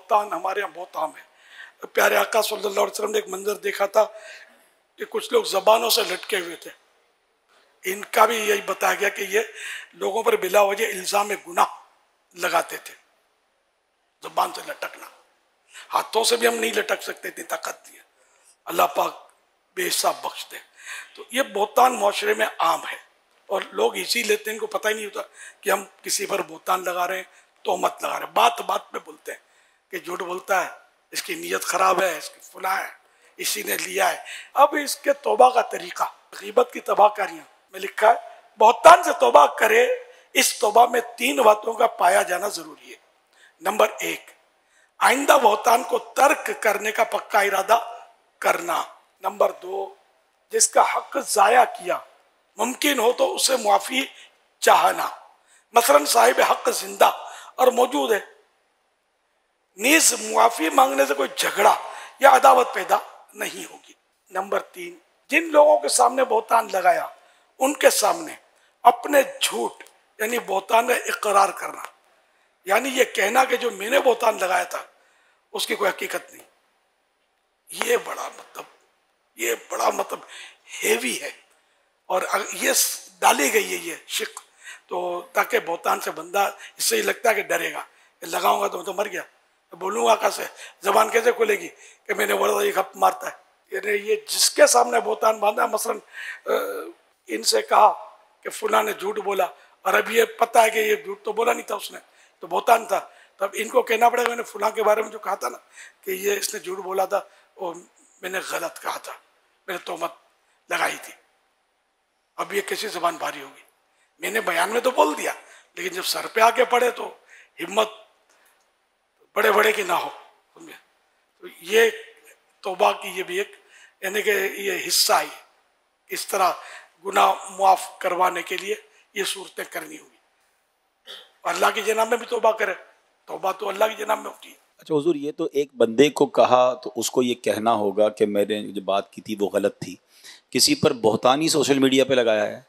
बोहतान हमारे यहाँ बहुत आम है। प्यारे आका सल्लल्लाहु अलैहि वसल्लम ने एक मंजर देखा था कि कुछ लोग जबानों से लटके हुए थे। इनका भी यही बताया गया कि ये लोगों पर बिला वजह इल्जाम गुनाह लगाते थे। जबान से लटकना, हाथों से भी हम नहीं लटक सकते, इतनी ताकत नहीं है। अल्लाह पाक बेहिसाब बख्श दे। तो ये बोहतान माशरे में आम है और लोग इसी लेते हैं, इनको पता ही नहीं होता कि हम किसी पर बोहतान लगा रहे हैं, तोहमत लगा रहे हैं। बात बात पे बोलते हैं कि झूठ बोलता है, इसकी नीयत खराब है, इसकी फुला है, इसी ने लिया है। अब इसके तौबा का तरीका, गीबत की तबाहकारियां में लिखा है बोहतान से तौबा करे। इस तौबा में 3 बातों का पाया जाना जरूरी है। नंबर 1, आइंदा बोहतान को तर्क करने का पक्का इरादा करना। नंबर 2, जिसका हक जाया किया मुमकिन हो तो उसे मुआफी चाहना। मसलन साहिब हक जिंदा और मौजूद है, नीज मुआफी मांगने से कोई झगड़ा या अदावत पैदा नहीं होगी। नंबर 3, जिन लोगों के सामने बोहतान लगाया उनके सामने अपने झूठ यानी बोहतान का इकरार करना, यानी ये कहना कि जो मैंने बोहतान लगाया था उसकी कोई हकीकत नहीं। ये बड़ा मतलब हेवी है और ये डाली गई है ये शिक, तो ताकि बोहतान से बंदा इससे ही लगता है कि डरेगा, लगाऊंगा तो मर गया, तो बोलूँगा कैसे, जबान कैसे खुलेगी कि मैंने बोला ये खप मारता है। ये जिसके सामने बोहतान बांधा, मसलन इनसे कहा कि फुला ने झूठ बोला और अब ये पता है कि ये झूठ तो बोला नहीं था उसने, तो बोहतान था, तब इनको कहना पड़ेगा मैंने फुला के बारे में जो कहा था ना कि ये इसने झूठ बोला था, वो मैंने गलत कहा था, मैंने तोहमत लगाई थी। अब ये कैसी जबान भारी होगी। मैंने बयान में तो बोल दिया, लेकिन जब सर पे आके पड़े तो हिम्मत बड़े बड़े की ना हो। तो ये तौबा की ये भी एक यानी कि ये हिस्सा है। इस तरह गुनाह मुआफ करवाने के लिए ये सूरतें करनी होगी। अल्लाह की जनाब में भी तौबा करे, तौबा तो अल्लाह की जनाब में होती है। अच्छा हुजूर, ये तो एक बंदे को कहा तो उसको ये कहना होगा कि मैंने जो बात की थी वो गलत थी। किसी पर बोहतान ही सोशल मीडिया पे लगाया है,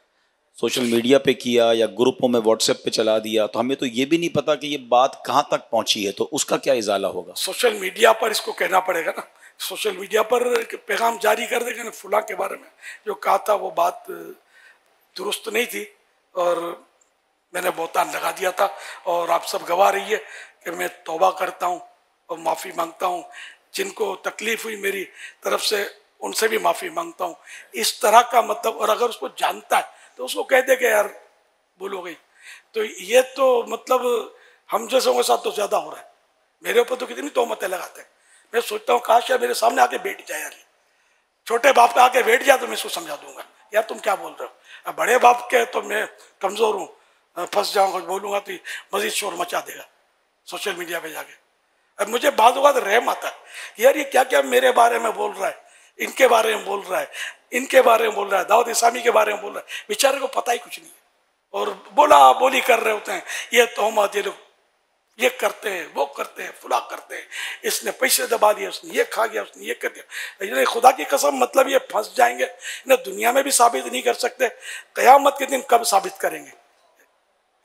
सोशल मीडिया पे किया या ग्रुपों में व्हाट्सएप पे चला दिया, तो हमें तो ये भी नहीं पता कि ये बात कहाँ तक पहुँची है, तो उसका क्या इजाला होगा? सोशल मीडिया पर इसको कहना पड़ेगा ना, सोशल मीडिया पर पैगाम जारी कर देगा ना, फुला के बारे में जो कहा था वो बात दुरुस्त नहीं थी और मैंने बोहतान लगा दिया था और आप सब गवाह रही है कि मैं तौबा करता हूँ और माफ़ी मांगता हूँ। जिनको तकलीफ हुई मेरी तरफ से उनसे भी माफ़ी मांगता हूँ। इस तरह का मतलब, और अगर उसको जानता है तो उसको कह दे कि यार भूल हो गई। तो ये तो मतलब हम जैसों के साथ तो ज़्यादा हो रहा है। मेरे ऊपर तो कितनी तोहमतें लगाते हैं। मैं सोचता हूँ काश यार मेरे सामने आके बैठ जाए, यार छोटे बाप का आके बैठ जाए तो मैं इसको समझा दूंगा यार तुम क्या बोल रहे हो। अब बड़े बाप के तो मैं कमज़ोर हूँ, फंस जाऊँगा, बोलूँगा तो मज़ीद शोर मचा देगा सोशल मीडिया पे जाके। अब मुझे बाद रहम आता है यार ये क्या क्या मेरे बारे में बोल रहा है, इनके बारे में बोल रहा है, इनके बारे में बोल रहा है, दाऊद इस्लामी के बारे में बोल रहा है। बेचारे को पता ही कुछ नहीं है और बोला बोली कर रहे होते हैं। ये तोहमत, ये लोग ये करते हैं, वो करते हैं, फुला करते हैं, इसने पैसे दबा दिए, उसने ये खा गया, उसने ये कर दिया। खुदा की कसम मतलब ये फंस जाएंगे। इन्हें दुनिया में भी साबित नहीं कर सकते, क़यामत के दिन कब साबित करेंगे।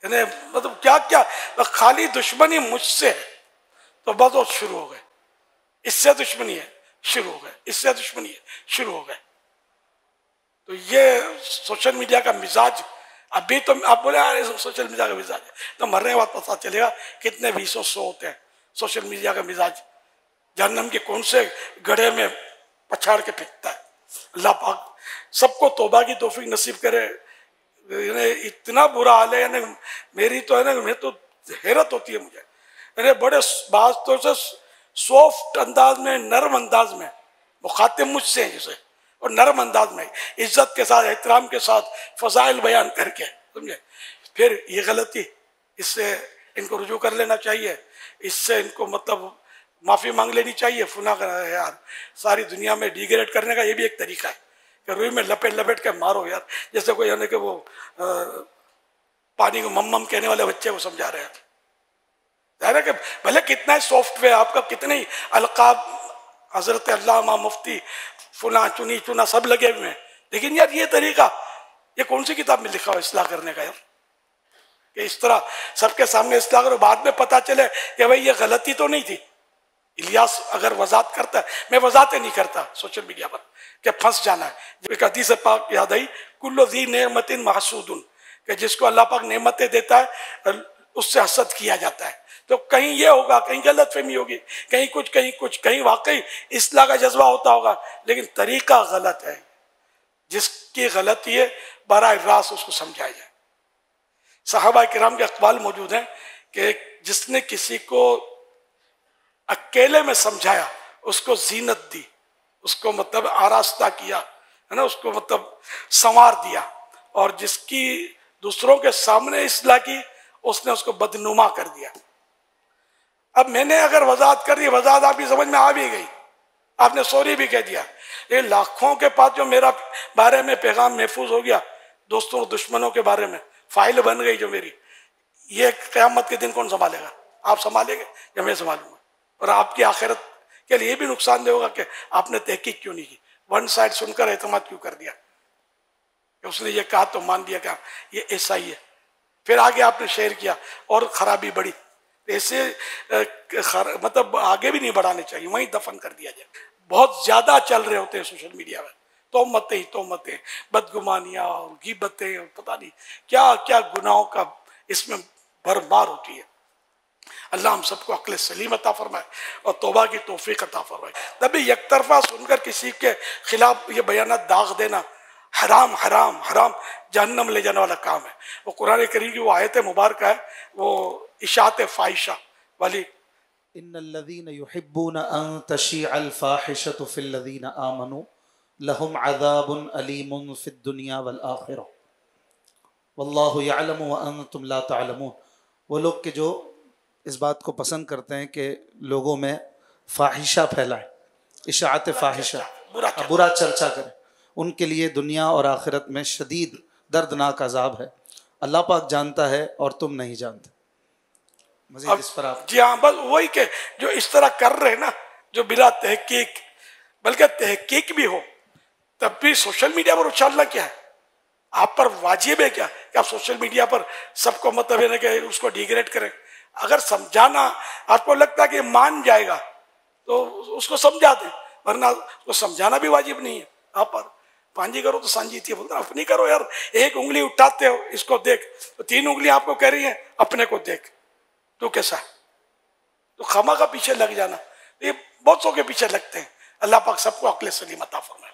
इन्हें मतलब क्या क्या खाली दुश्मनी मुझसे है तो बस शुरू हो गए, इससे दुश्मनी है शुरू हो गए, इससे दुश्मनी है शुरू हो गए। तो ये सोशल मीडिया का मिजाज, अभी तो आप बोले यार सोशल मीडिया का मिजाज है, तो मरने के बाद पता चलेगा कितने 20-100 होते हैं सोशल मीडिया का मिजाज। जहन्नम के कौन से गड्ढे में पछाड़ के फेंकता है। अल्लाह पाक सबको तौबा की तौफीक नसीब करे। इतना बुरा हाल है, यानी मेरी तो है ना, मैं तो हैरत होती है मुझे। अरे बड़े बात तो से सॉफ्ट अंदाज में, नरम अंदाज में मुखातिब मुझसे हैं जैसे, और नरम अंदाज में इज्जत के साथ, एहतराम के साथ फजाइल बयान करके, समझे। फिर ये गलती, इससे इनको रुजू कर लेना चाहिए, इससे इनको मतलब माफ़ी मांग लेनी चाहिए। फुना कर यार सारी दुनिया में डिग्रेड करने का ये भी एक तरीका है कि रुई में लपेट लपेट के मारो यार, जैसे कोई यानी कि वो पानी को मम कहने वाले बच्चे को समझा रहे हैं। जाहिर है कि भले कितना ही सॉफ्टवेयर आपका, कितने ही अलकाब हजरत अल्लामा मुफ्ती फुला चुनी चुना सब लगे हुए हैं, लेकिन यार ये तरीका ये कौन सी किताब में लिखा हो इस्लाह करने का यार, कि इस तरह सबके सामने इस्लाह करो, बाद में पता चले कि भाई ये गलती तो नहीं थी, इलियास अगर वजात करता है, मैं वजातें नहीं करता सोशल मीडिया पर कि फंस जाना है। जब एक हदीस पाक याद आई, कुल्लु ज़ी नेमतिन महसूदुन, कि जिसको अल्लाह पाक नेमतें देता है उससे हसद किया जाता है। तो कहीं ये होगा, कहीं गलत फहमी होगी, कहीं कुछ कहीं कुछ, कहीं वाकई इस्लाह का जज्बा होता होगा, लेकिन तरीका गलत है। जिसकी गलती है बराह रास्त उसको समझाया जाए। सहाबा किराम के अक़वाल मौजूद हैं कि जिसने किसी को अकेले में समझाया, उसको जीनत दी, उसको मतलब आरास्ता किया, है ना, उसको मतलब संवार दिया, और जिसकी दूसरों के सामने इस्लाह की, उसने उसको बदनुमा कर दिया। अब मैंने अगर वजाहत कर दी, वजाहत आपकी समझ में आ भी गई, आपने सॉरी भी कह दिया, ये लाखों के पास जो मेरा बारे में पैगाम महफूज हो गया, दोस्तों और दुश्मनों के बारे में फाइल बन गई जो मेरी, ये क़यामत के दिन कौन संभालेगा? आप संभालेंगे या मैं संभालूंगा? और आपकी आखिरत के लिए भी नुकसानदेह होगा कि आपने तहकीक क्यों नहीं की, वन साइड सुनकर एतमाद क्यों कर दिया, कि उसने ये कहा तो मान लिया क्या ये ऐसा ही है, फिर आगे आपने शेयर किया और खराबी बढ़ी। ऐसे मतलब आगे भी नहीं बढ़ाने चाहिए, वहीं दफन कर दिया जाए। बहुत ज्यादा चल रहे होते हैं सोशल मीडिया में, तोमतें, बदगुमानियां और गीबतें और पता नहीं क्या क्या गुनाहों का इसमें भरमार होती है। अल्लाह हम सबको अक्ल सलीम अता फरमाए और तौबा की तौफीक अता फरमाए। तभी एक तरफा सुनकर किसी के खिलाफ ये बयानात दाग देना हराम हराम हराम जहन्नम ले जाने वाला काम है। वो कुरान करीम की वो आयत मुबारक है, वो इशात फाहिशा वाली, इन्नल्लज़ीना युहिब्बूना अन तशीअल फाहिशतु फिल्लज़ीना आमनू लहुम अज़ाबुन अलीमुन फिद दुनिया वल आखिरह वल्लाहु यअलमु व अंतुम ला तअलमून। वो लोग के जो इस बात को पसंद करते हैं कि लोगों में फाहिशा फैलाएं, इशाअत फाहिशा, बुरा चर्चा करें, उनके लिए दुनिया और आखिरत में शदीद दर्दनाक अजाब है। अल्लाह पाक जानता है और तुम नहीं जानते। मज़ीद इस पर आप? जी हाँ, बस वही के जो इस तरह कर रहे हैं ना, जो बिला तहकीक, बल्कि तहकीक भी हो तब भी सोशल मीडिया पर उछालना क्या है? आप पर वाजिब है क्या कि आप सोशल मीडिया पर सबको मतलब है ना कि उसको डिग्रेड करें? अगर समझाना आपको लगता है कि मान जाएगा तो उसको समझा दें, वरना उसको समझाना भी वाजिब नहीं है। आप पर पांजी करो तो सांझी थी, बोलते अपनी करो यार। एक उंगली उठाते हो, इसको देख, तो 3 उंगली आपको कह रही है अपने को देख, तो कैसा है? तो खमा का पीछे लग जाना, ये बहुत सौ के पीछे लगते हैं। अल्लाह पाक सबको अक्ल सलीम अता फरमाए।